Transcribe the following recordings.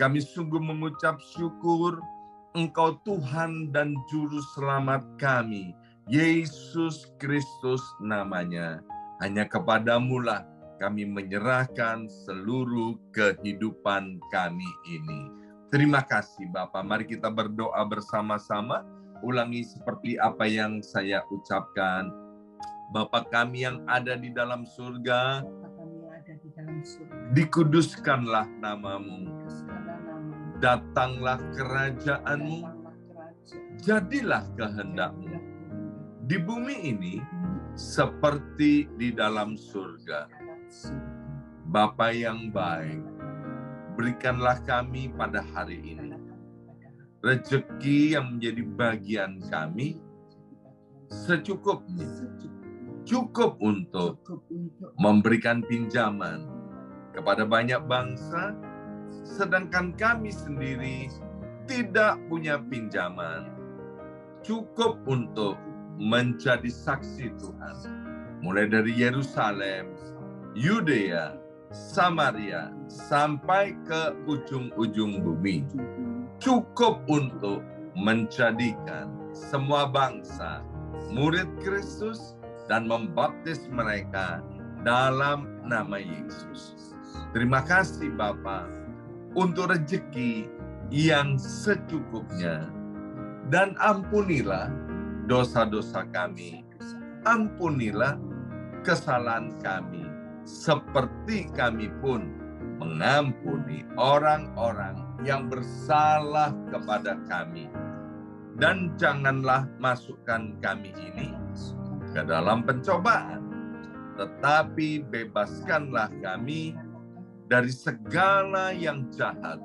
Kami sungguh mengucap syukur, Engkau Tuhan dan Juru Selamat kami, Yesus Kristus namanya. Hanya kepadamu-lah kami menyerahkan seluruh kehidupan kami ini. Terima kasih Bapa. Mari kita berdoa bersama-sama. Ulangi seperti apa yang saya ucapkan. Bapa kami yang ada di dalam surga, dikuduskanlah namamu. Datanglah kerajaanmu, jadilah kehendakmu di bumi ini seperti di dalam surga. Bapa yang baik, berikanlah kami pada hari ini rezeki yang menjadi bagian kami secukupnya, cukup untuk memberikan pinjaman kepada banyak bangsa, sedangkan kami sendiri tidak punya pinjaman, cukup untuk menjadi saksi Tuhan. Mulai dari Yerusalem, Yudea, Samaria, sampai ke ujung-ujung bumi. Cukup untuk menjadikan semua bangsa murid Kristus dan membaptis mereka dalam nama Yesus. Terima kasih Bapa untuk rezeki yang secukupnya. Dan ampunilah dosa-dosa kami. Ampunilah kesalahan kami. Seperti kami pun mengampuni orang-orang yang bersalah kepada kami. Dan janganlah masukkan kami ini ke dalam pencobaan. Tetapi bebaskanlah kami dari segala yang jahat,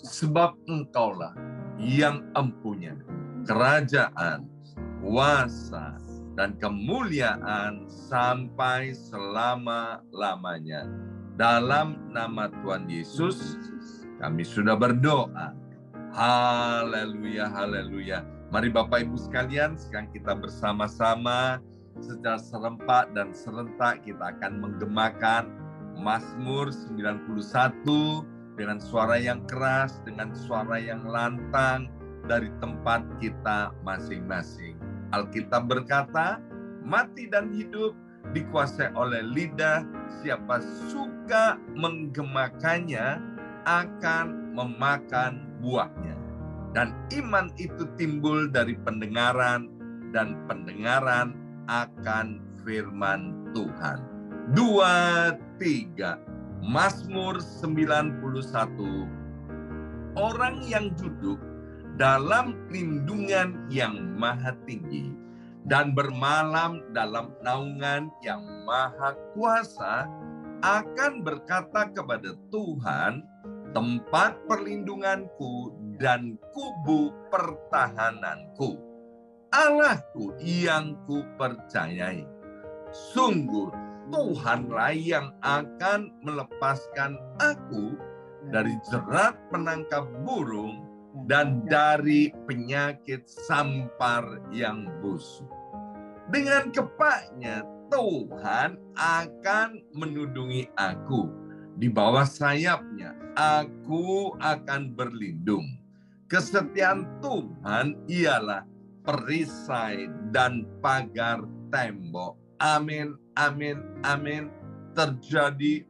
sebab Engkaulah yang empunya kerajaan, kuasa, dan kemuliaan sampai selama-lamanya. Dalam nama Tuhan Yesus, kami sudah berdoa. Haleluya, haleluya. Mari Bapak Ibu sekalian, sekarang kita bersama-sama secara serempak dan serentak kita akan menggemakan Mazmur 91 dengan suara yang keras, dengan suara yang lantang dari tempat kita masing-masing. Alkitab berkata, mati dan hidup dikuasai oleh lidah, siapa suka menggemakannya akan memakan buahnya. Dan iman itu timbul dari pendengaran, dan pendengaran akan firman Tuhan. 2, 3. Mazmur 91. Orang yang duduk dalam lindungan yang maha tinggi dan bermalam dalam naungan yang maha kuasa akan berkata kepada Tuhan, tempat perlindunganku dan kubu pertahananku, Allahku yang kupercayai. Sungguh Tuhanlah yang akan melepaskan aku dari jerat penangkap burung dan dari penyakit sampar yang busuk. Dengan kepaknya Tuhan akan menudungi aku. Di bawah sayapnya aku akan berlindung. Kesetiaan Tuhan ialah perisai dan pagar tembok. Amin, amin, amin. Terjadi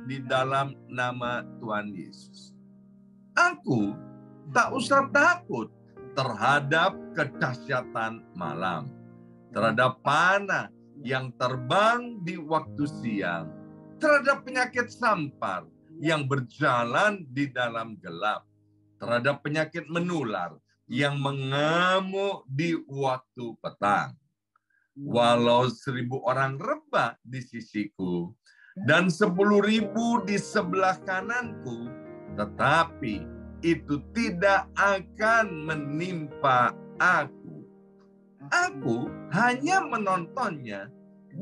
di dalam nama Tuhan Yesus. Aku tak usah takut terhadap kedahsyatan malam, terhadap panah yang terbang di waktu siang, terhadap penyakit sampar yang berjalan di dalam gelap, terhadap penyakit menular yang mengamuk di waktu petang. Walau 1.000 orang rebah di sisiku dan 10.000 di sebelah kananku, tetapi itu tidak akan menimpa aku. Aku hanya menontonnya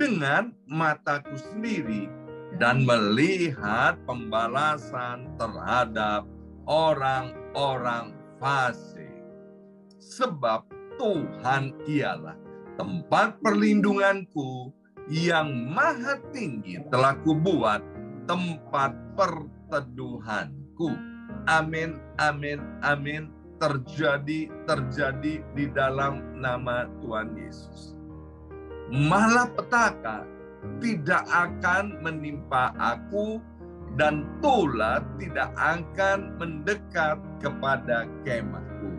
dengan mataku sendiri dan melihat pembalasan terhadap orang-orang fasik. Sebab Tuhan ialah tempat perlindunganku, yang maha tinggi telah kubuat tempat perteduhanku. amin, amin, amin. Terjadi di dalam nama Tuhan Yesus. Malapetaka tidak akan menimpa aku, dan tulah tidak akan mendekat kepada kemahku.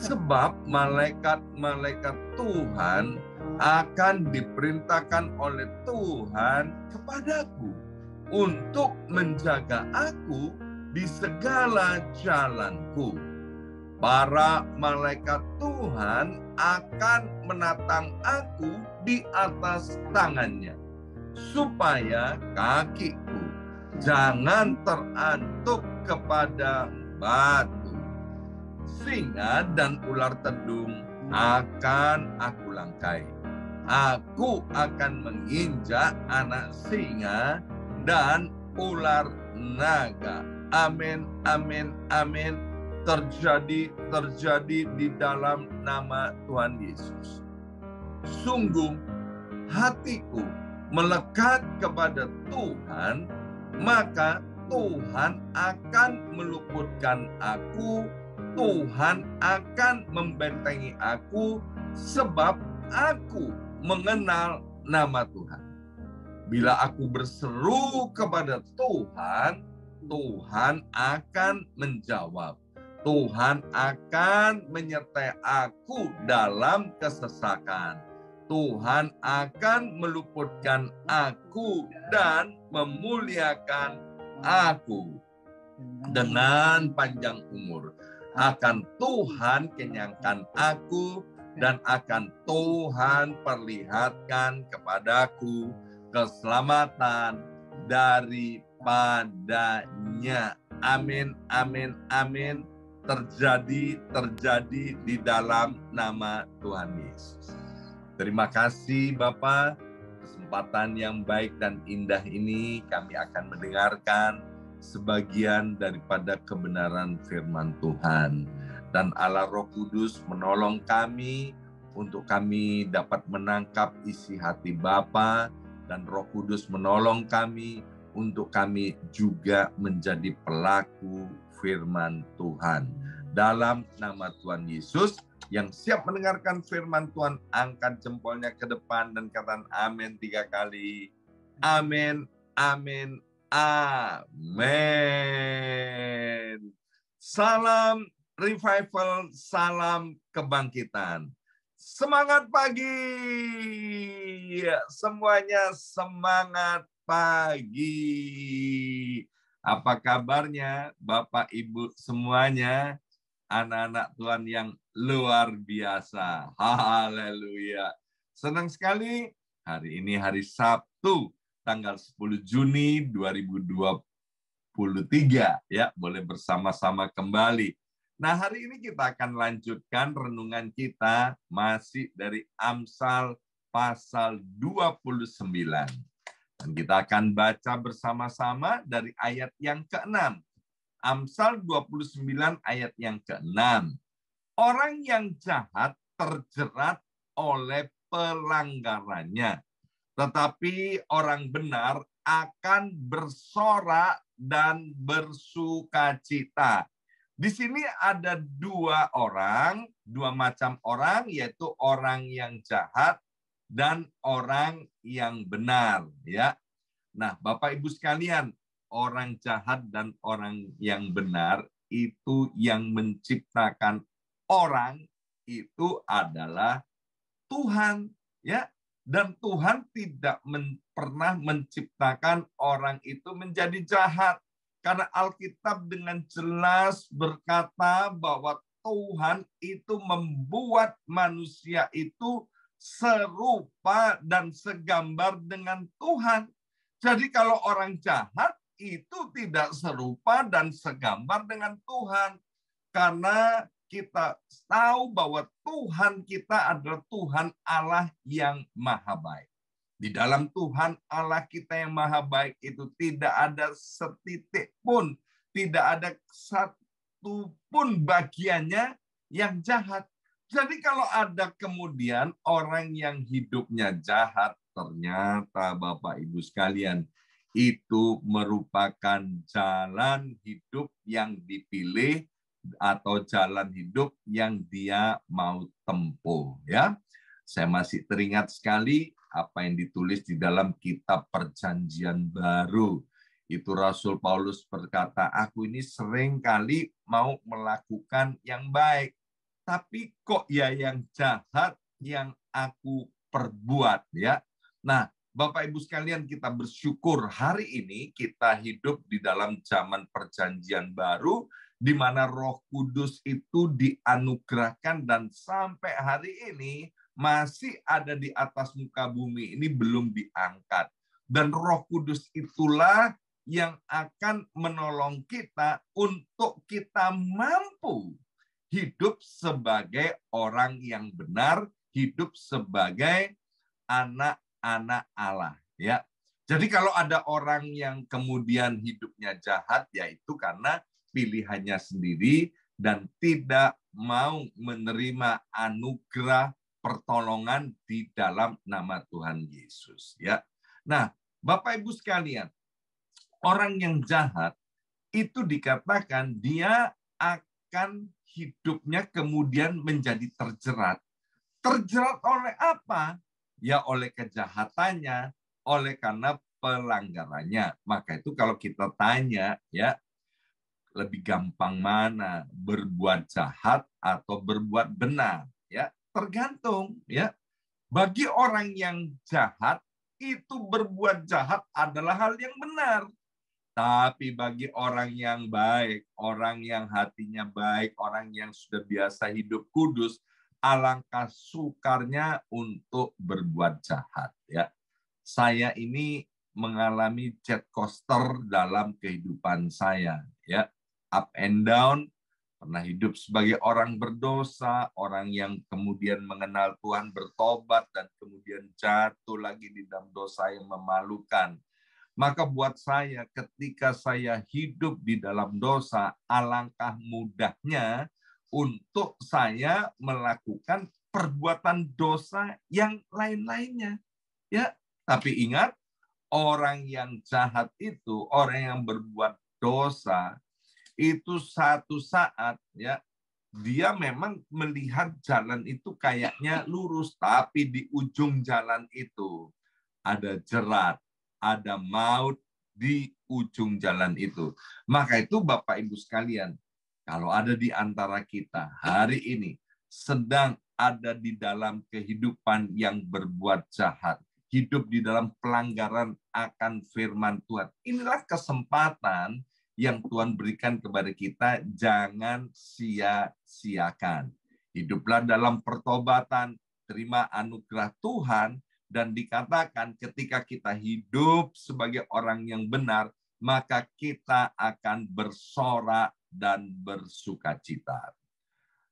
Sebab malaikat-malaikat Tuhan akan diperintahkan oleh Tuhan kepadaku untuk menjaga aku di segala jalanku. Para malaikat Tuhan akan menatang aku di atas tangannya, supaya kakiku jangan terantuk kepada batu. Singa dan ular tedung akan aku langkai. Aku akan menginjak anak singa dan ular naga. Amin, amin, amin. Terjadi di dalam nama Tuhan Yesus. Sungguh hatiku melekat kepada Tuhan, maka Tuhan akan meluputkan aku, Tuhan akan membentengi aku, sebab aku mengenal nama Tuhan. Bila aku berseru kepada Tuhan, Tuhan akan menjawab. Tuhan akan menyertai aku dalam kesesakan. Tuhan akan meluputkan aku dan memuliakan aku. Dengan panjang umur akan Tuhan kenyangkan aku, dan akan Tuhan perlihatkan kepadaku keselamatan daripadanya. Amin, amin, amin. Terjadi di dalam nama Tuhan Yesus. Terima kasih Bapak, kesempatan yang baik dan indah ini kami akan mendengarkan sebagian daripada kebenaran firman Tuhan. Dan Allah Roh Kudus menolong kami untuk kami dapat menangkap isi hati Bapa, dan Roh Kudus menolong kami untuk kami juga menjadi pelaku firman Tuhan. Dalam nama Tuhan Yesus, yang siap mendengarkan firman Tuhan, angkat jempolnya ke depan dan katakan amin 3 kali. Amin, amin, amin. Salam revival, salam kebangkitan. Semangat pagi. Semuanya semangat pagi. Apa kabarnya Bapak Ibu semuanya? Anak-anak Tuhan yang luar biasa. Haleluya. Senang sekali hari ini hari Sabtu tanggal 10 Juni 2023 ya, boleh bersama-sama kembali. Nah, hari ini kita akan lanjutkan renungan kita masih dari Amsal pasal 29. Dan kita akan baca bersama-sama dari ayat yang ke-6. Amsal 29 ayat yang ke-6. Orang yang jahat terjerat oleh pelanggarannya, tetapi orang benar akan bersorak dan bersukacita. Di sini ada dua macam orang, yaitu orang yang jahat dan orang yang benar, ya. Nah, Bapak Ibu sekalian, orang jahat dan orang yang benar itu yang menciptakan orang itu adalah Tuhan, ya. Dan Tuhan tidak pernah menciptakan orang itu menjadi jahat. Karena Alkitab dengan jelas berkata bahwa Tuhan itu membuat manusia itu serupa dan segambar dengan Tuhan. Jadi kalau orang jahat itu tidak serupa dan segambar dengan Tuhan. Karena kita tahu bahwa Tuhan kita adalah Tuhan Allah yang maha baik. Di dalam Tuhan Allah kita yang maha baik itu tidak ada setitik pun, tidak ada satu pun bagiannya yang jahat. Jadi kalau ada kemudian orang yang hidupnya jahat, ternyata Bapak Ibu sekalian, itu merupakan jalan hidup yang dipilih atau jalan hidup yang dia mau tempuh, ya. Saya masih teringat sekali apa yang ditulis di dalam kitab Perjanjian Baru. Itu Rasul Paulus berkata, aku ini sering kali mau melakukan yang baik, tapi kok ya yang jahat yang aku perbuat, ya. Nah, Bapak Ibu sekalian, kita bersyukur hari ini kita hidup di dalam zaman Perjanjian Baru, di mana Roh Kudus itu dianugerahkan dan sampai hari ini masih ada di atas muka bumi ini, belum diangkat. Dan Roh Kudus itulah yang akan menolong kita untuk kita mampu hidup sebagai orang yang benar, hidup sebagai anak-anak Allah, ya. Jadi kalau ada orang yang kemudian hidupnya jahat, yaitu karena pilihannya sendiri dan tidak mau menerima anugerah pertolongan di dalam nama Tuhan Yesus, ya. Nah, Bapak Ibu sekalian, orang yang jahat itu dikatakan dia akan hidupnya kemudian menjadi terjerat. Terjerat oleh apa? Ya oleh kejahatannya, oleh karena pelanggarannya. Maka itu kalau kita tanya, ya, lebih gampang mana, berbuat jahat atau berbuat benar? Ya, tergantung, ya. Bagi orang yang jahat, itu berbuat jahat adalah hal yang benar. Tapi bagi orang yang baik, orang yang hatinya baik, orang yang sudah biasa hidup kudus, alangkah sukarnya untuk berbuat jahat, ya. Saya ini mengalami jet coaster dalam kehidupan saya, ya. Up and down, pernah hidup sebagai orang berdosa, orang yang kemudian mengenal Tuhan, bertobat, dan kemudian jatuh lagi di dalam dosa yang memalukan. Maka buat saya, ketika saya hidup di dalam dosa, alangkah mudahnya untuk saya melakukan perbuatan dosa yang lain-lainnya. Ya, tapi ingat, orang yang jahat itu, orang yang berbuat dosa, itu satu saat, ya, dia memang melihat jalan itu kayaknya lurus, tapi di ujung jalan itu ada jerat, ada maut di ujung jalan itu. Maka itu Bapak Ibu sekalian, kalau ada di antara kita hari ini sedang ada di dalam kehidupan yang berbuat jahat, hidup di dalam pelanggaran akan firman Tuhan, inilah kesempatan yang Tuhan berikan kepada kita, jangan sia-siakan. Hiduplah dalam pertobatan, terima anugerah Tuhan, dan dikatakan ketika kita hidup sebagai orang yang benar, maka kita akan bersorak dan bersukacita.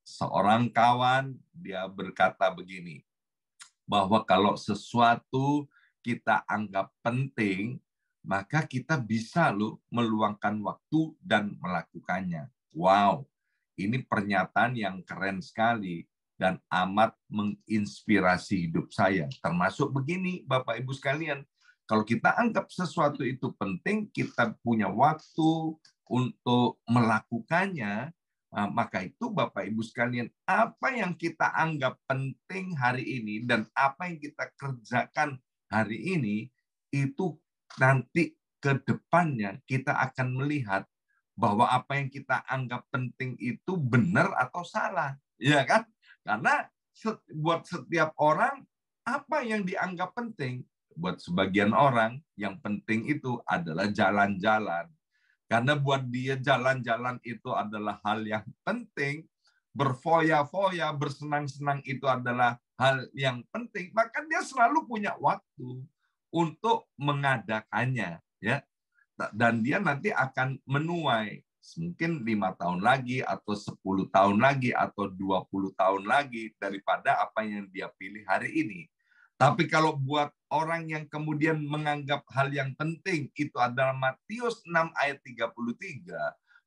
Seorang kawan, dia berkata begini, bahwa kalau sesuatu kita anggap penting, maka kita bisa loh meluangkan waktu dan melakukannya. Wow, ini pernyataan yang keren sekali dan amat menginspirasi hidup saya. Termasuk begini, Bapak Ibu sekalian, kalau kita anggap sesuatu itu penting, kita punya waktu untuk melakukannya, maka itu Bapak Ibu sekalian, apa yang kita anggap penting hari ini dan apa yang kita kerjakan hari ini, itu nanti ke depannya kita akan melihat bahwa apa yang kita anggap penting itu benar atau salah, ya kan? Karena buat setiap orang apa yang dianggap penting, buat sebagian orang yang penting itu adalah jalan-jalan. Karena buat dia jalan-jalan itu adalah hal yang penting, berfoya-foya, bersenang-senang itu adalah hal yang penting, maka dia selalu punya waktu untuk mengadakannya, ya. Dan dia nanti akan menuai mungkin 5 tahun lagi atau 10 tahun lagi atau 20 tahun lagi daripada apa yang dia pilih hari ini. Tapi kalau buat orang yang kemudian menganggap hal yang penting itu adalah Matius 6 ayat 33,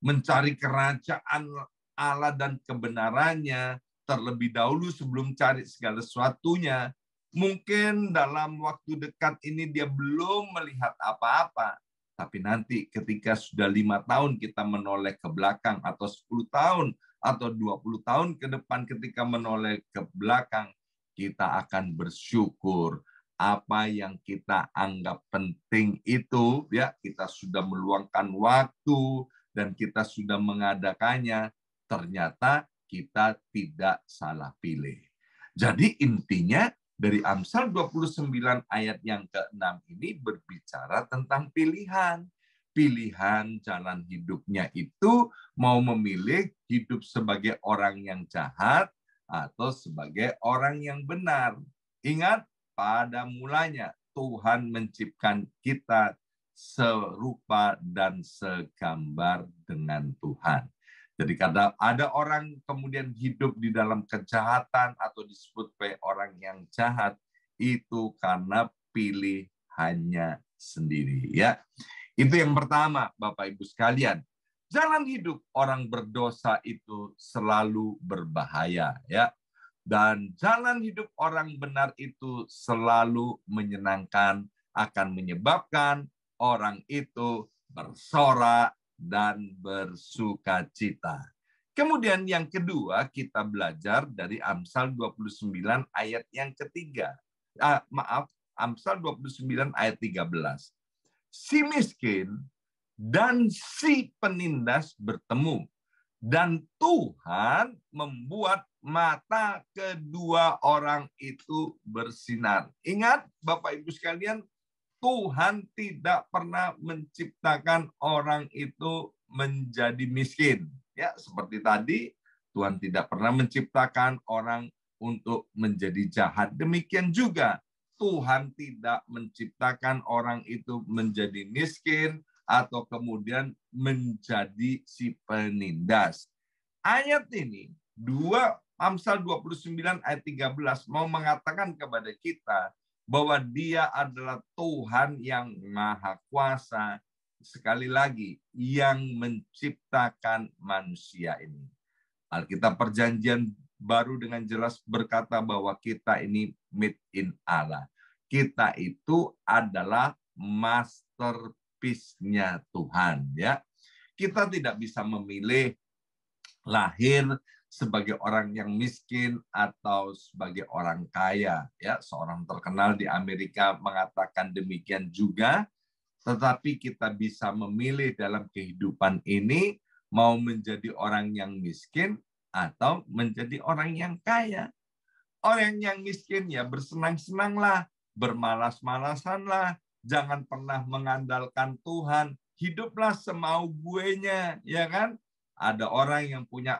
mencari kerajaan Allah dan kebenarannya terlebih dahulu sebelum cari segala sesuatunya. Mungkin dalam waktu dekat ini dia belum melihat apa-apa, Tapi nanti ketika sudah 5 tahun kita menoleh ke belakang, atau 10 tahun, atau 20 tahun ke depan ketika menoleh ke belakang, kita akan bersyukur apa yang kita anggap penting itu, ya kita sudah meluangkan waktu dan kita sudah mengadakannya, ternyata kita tidak salah pilih. Jadi intinya dari Amsal 29 ayat yang ke-6 ini berbicara tentang pilihan. Pilihan jalan hidupnya itu mau memilih hidup sebagai orang yang jahat atau sebagai orang yang benar. Ingat, pada mulanya Tuhan menciptakan kita serupa dan segambar dengan Tuhan. Jadi kadang ada orang kemudian hidup di dalam kejahatan atau disebut sebagai orang yang jahat, itu karena pilihannya sendiri, ya. Itu yang pertama, Bapak Ibu sekalian. Jalan hidup orang berdosa itu selalu berbahaya, ya. Dan jalan hidup orang benar itu selalu menyenangkan, akan menyebabkan orang itu bersorak dan bersukacita. Kemudian yang kedua, kita belajar dari Amsal 29 ayat yang ketiga. Amsal 29 ayat 13. Si miskin dan si penindas bertemu, dan Tuhan membuat mata kedua orang itu bersinar. Ingat, Bapak Ibu sekalian, Tuhan tidak pernah menciptakan orang itu menjadi miskin. Ya, seperti tadi, Tuhan tidak pernah menciptakan orang untuk menjadi jahat. Demikian juga, Tuhan tidak menciptakan orang itu menjadi miskin atau kemudian menjadi si penindas. Ayat ini, Amsal 29 ayat 13 mau mengatakan kepada kita bahwa Dia adalah Tuhan yang Maha Kuasa, sekali lagi, yang menciptakan manusia ini. Alkitab Perjanjian Baru dengan jelas berkata bahwa kita ini made in Allah. Kita itu adalah masterpiece-nya Tuhan, ya. Kita tidak bisa memilih lahir sebagai orang yang miskin atau sebagai orang kaya, ya. Seorang terkenal di Amerika mengatakan demikian juga. Tetapi kita bisa memilih dalam kehidupan ini mau menjadi orang yang miskin atau menjadi orang yang kaya. Orang yang miskin ya bersenang-senanglah, bermalas-malasanlah, jangan pernah mengandalkan Tuhan, hiduplah semau guenya, ya kan? Ada orang yang punya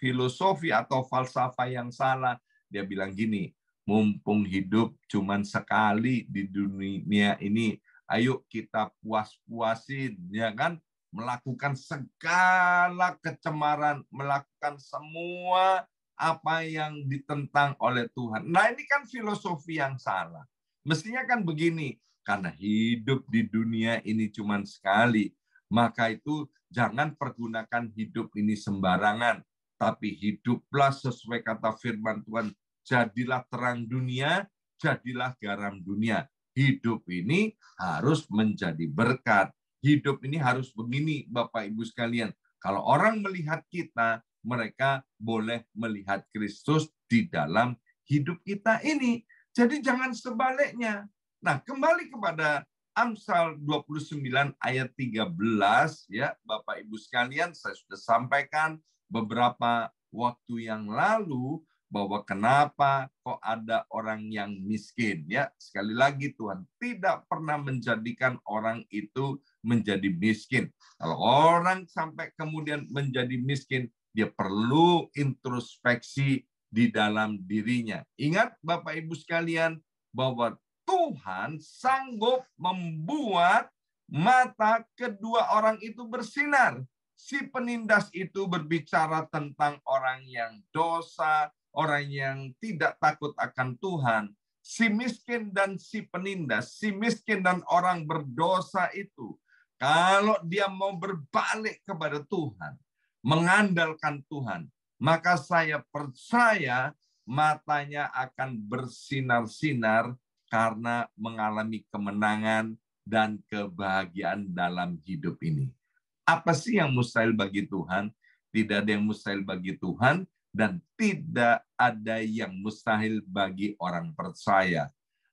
filosofi atau falsafah yang salah. Dia bilang gini, mumpung hidup cuman sekali di dunia ini, ayo kita puas-puasin, ya kan? Melakukan segala kecemaran, melakukan semua apa yang ditentang oleh Tuhan. Nah, ini kan filosofi yang salah. Mestinya kan begini, karena hidup di dunia ini cuma sekali, maka itu jangan pergunakan hidup ini sembarangan, tapi hiduplah sesuai kata firman Tuhan, jadilah terang dunia, jadilah garam dunia. Hidup ini harus menjadi berkat. Hidup ini harus begini, Bapak Ibu sekalian. Kalau orang melihat kita, mereka boleh melihat Kristus di dalam hidup kita ini. Jadi jangan sebaliknya. Nah, kembali kepada Amsal 29 ayat 13, ya Bapak Ibu sekalian, saya sudah sampaikan beberapa waktu yang lalu bahwa kenapa kok ada orang yang miskin, ya. Sekali lagi, Tuhan tidak pernah menjadikan orang itu menjadi miskin. Kalau orang sampai kemudian menjadi miskin, dia perlu introspeksi di dalam dirinya. Ingat Bapak Ibu sekalian bahwa Tuhan sanggup membuat mata kedua orang itu bersinar. Si penindas itu berbicara tentang orang yang dosa, orang yang tidak takut akan Tuhan. Si miskin dan si penindas, si miskin dan orang berdosa itu, kalau dia mau berbalik kepada Tuhan, mengandalkan Tuhan, maka saya percaya matanya akan bersinar-sinar karena mengalami kemenangan dan kebahagiaan dalam hidup ini. Apa sih yang mustahil bagi Tuhan? Tidak ada yang mustahil bagi Tuhan, dan tidak ada yang mustahil bagi orang percaya.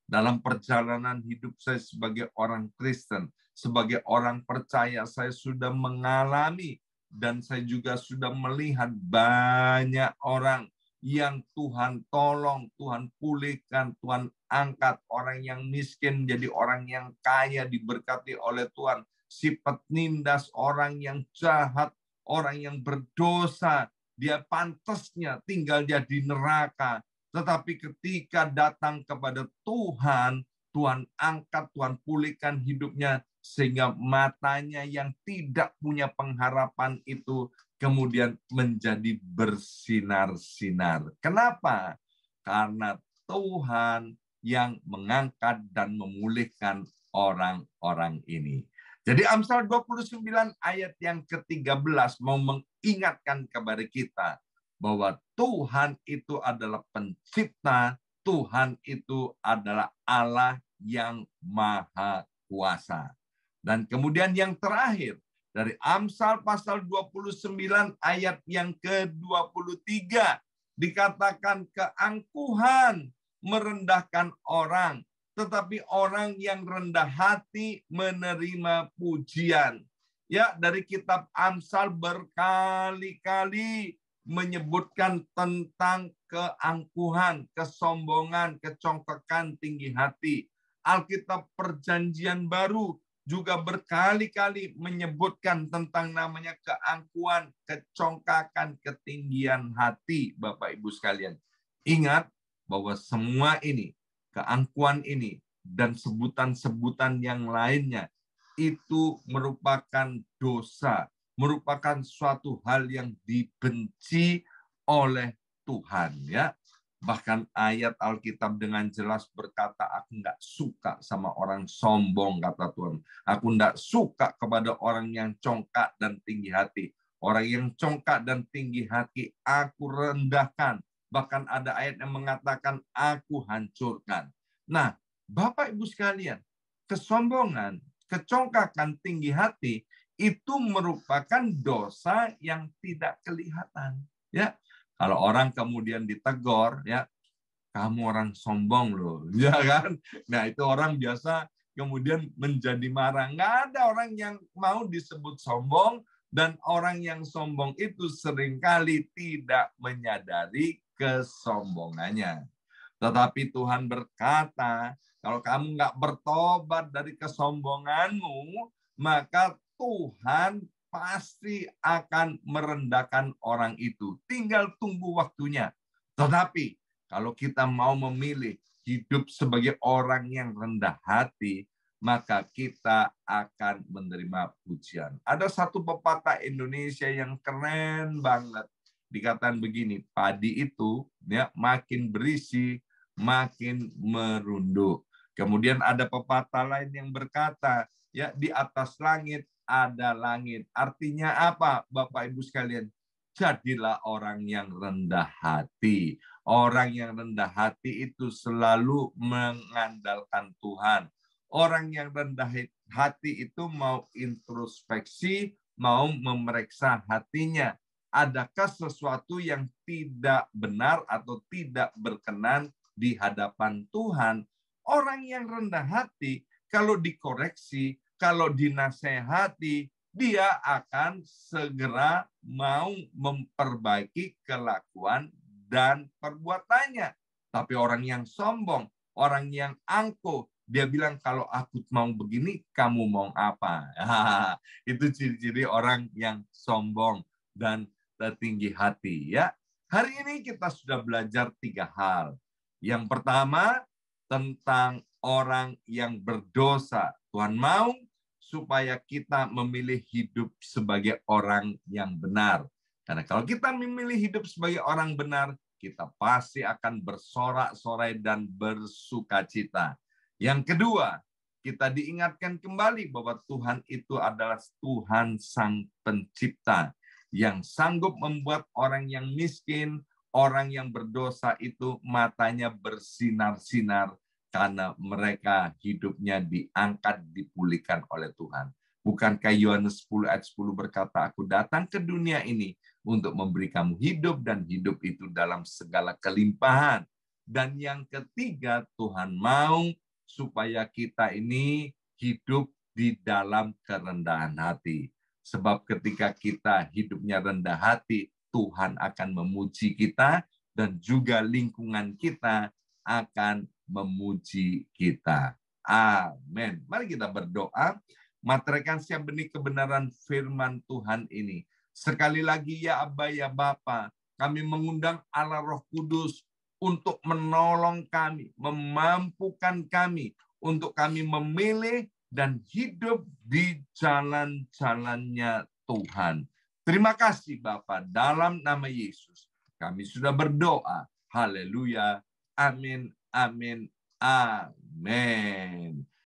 Dalam perjalanan hidup saya sebagai orang Kristen, sebagai orang percaya, saya sudah mengalami dan saya juga sudah melihat banyak orang yang Tuhan tolong, Tuhan pulihkan, Tuhan angkat. Orang yang miskin menjadi orang yang kaya, diberkati oleh Tuhan. Si penindas, orang yang jahat, orang yang berdosa, dia pantasnya tinggal di neraka. Tetapi ketika datang kepada Tuhan, Tuhan angkat, Tuhan pulihkan hidupnya, sehingga matanya yang tidak punya pengharapan itu kemudian menjadi bersinar-sinar. Kenapa? Karena Tuhan yang mengangkat dan memulihkan orang-orang ini. Jadi Amsal 29 ayat yang ke-13 mau mengingatkan kepada kita bahwa Tuhan itu adalah pencipta, Tuhan itu adalah Allah yang maha kuasa. Dan kemudian yang terakhir, dari Amsal pasal 29 ayat yang ke-23, dikatakan keangkuhan merendahkan orang, tetapi orang yang rendah hati menerima pujian. Ya, dari kitab Amsal berkali-kali menyebutkan tentang keangkuhan, kesombongan, kecongkakan tinggi hati. Alkitab Perjanjian Baru juga berkali-kali menyebutkan tentang namanya keangkuhan, kecongkakan, ketinggian hati, Bapak Ibu sekalian. Ingat bahwa semua ini, keangkuhan ini, dan sebutan-sebutan yang lainnya, itu merupakan dosa, merupakan suatu hal yang dibenci oleh Tuhan. Ya, bahkan ayat Alkitab dengan jelas berkata, aku nggak suka sama orang sombong, kata Tuhan. Aku nggak suka kepada orang yang congkak dan tinggi hati. Orang yang congkak dan tinggi hati aku rendahkan. Bahkan ada ayat yang mengatakan aku hancurkan. Nah, Bapak Ibu sekalian, kesombongan, kecongkakan tinggi hati itu merupakan dosa yang tidak kelihatan. Ya, kalau orang kemudian ditegur, ya, kamu orang sombong loh, ya kan? Nah, itu orang biasa kemudian menjadi marah. Nggak ada orang yang mau disebut sombong, dan orang yang sombong itu seringkali tidak menyadari kesombongannya. Tetapi Tuhan berkata, kalau kamu nggak bertobat dari kesombonganmu, maka Tuhan pasti akan merendahkan orang itu. Tinggal tunggu waktunya. Tetapi kalau kita mau memilih hidup sebagai orang yang rendah hati, maka kita akan menerima pujian. Ada satu pepatah Indonesia yang keren banget. Dikatakan begini, padi itu ya makin berisi, makin merunduk. Kemudian ada pepatah lain yang berkata, ya di atas langit ada langit. Artinya apa, Bapak Ibu sekalian? Jadilah orang yang rendah hati. Orang yang rendah hati itu selalu mengandalkan Tuhan. Orang yang rendah hati itu mau introspeksi, mau memeriksa hatinya. Adakah sesuatu yang tidak benar atau tidak berkenan di hadapan Tuhan? Orang yang rendah hati, kalau dikoreksi, kalau dinasehati, dia akan segera mau memperbaiki kelakuan dan perbuatannya. Tapi orang yang sombong, orang yang angkuh, dia bilang kalau aku mau begini, kamu mau apa? Itu ciri-ciri orang yang sombong dan tinggi hati. Ya, hari ini kita sudah belajar 3 hal. Yang pertama tentang orang yang berdosa. Tuhan mau supaya kita memilih hidup sebagai orang yang benar. Karena kalau kita memilih hidup sebagai orang benar, kita pasti akan bersorak-sorai dan bersukacita. Yang kedua, kita diingatkan kembali bahwa Tuhan itu adalah Tuhan Sang Pencipta yang sanggup membuat orang yang miskin, orang yang berdosa itu matanya bersinar-sinar, karena mereka hidupnya diangkat, dipulihkan oleh Tuhan. Bukankah Yohanes 10 ayat 10 berkata, aku datang ke dunia ini untuk memberi kamu hidup dan hidup itu dalam segala kelimpahan. Dan yang ketiga, Tuhan mau supaya kita ini hidup di dalam kerendahan hati. Sebab ketika kita hidupnya rendah hati, Tuhan akan memuji kita dan juga lingkungan kita akan memuji kita. Amin. Mari kita berdoa. Materaikan siap benih kebenaran firman Tuhan ini. Sekali lagi ya Aba ya Bapa, kami mengundang Allah Roh Kudus untuk menolong kami, memampukan kami, untuk kami memilih dan hidup di jalan-jalannya Tuhan. Terima kasih Bapa, dalam nama Yesus. Kami sudah berdoa. Haleluya. Amin, amin, amin.